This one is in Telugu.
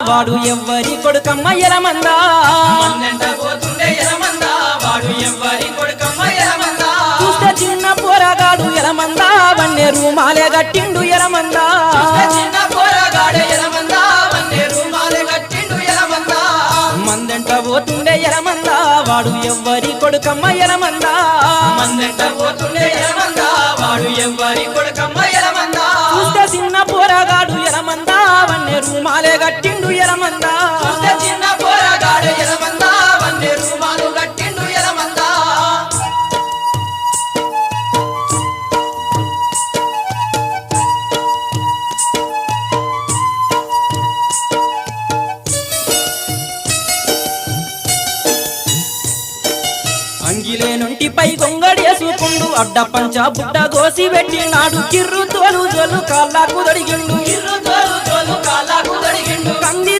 వాడు ఎవ్వరి కొడుకమ్మ ఎలమందా మన్నెంట పోతుండే ఎలమందా వాడు ఎవ్వరి కొడుకమ్మ ఎలమందా చూస్తే చిన్న పోరగాడు ఎలమందా వన్నే రూమాలే గట్టిండు ఎలమందా చిన్న పోరగాడే ఎలమందా వన్నే రూమాలే గట్టిండు ఎలమందా మందెంట పోతుండే ఎలమందా వాడు ఎవ్వరి కొడుకమ్మ ఎలమందా మన్నెంట పోతుండే ఎలమందా వాడు ఎవ్వరి కొడుకమ్మ ఎలమందా చూస్తే చిన్న పోరగాడు ఎలమందా వన్నే రూమాలే గట్టిండు ఎలమందా చూస్తే చిన్న పోరగాడే ఎలమందా వన్నే రూమాలు గట్టిండు ఎలమందా అంగిలే నుంటిపై గొంగడేసుకుండు అడ్డ పంచ బుడ్డ గోసి పెట్టినాడు కిర్రు తోలు జోలు కాళ్ళకు దొడిగిండు ఇర్రు తోలు తోలు కాళ్ళకు దొరికిండు కంది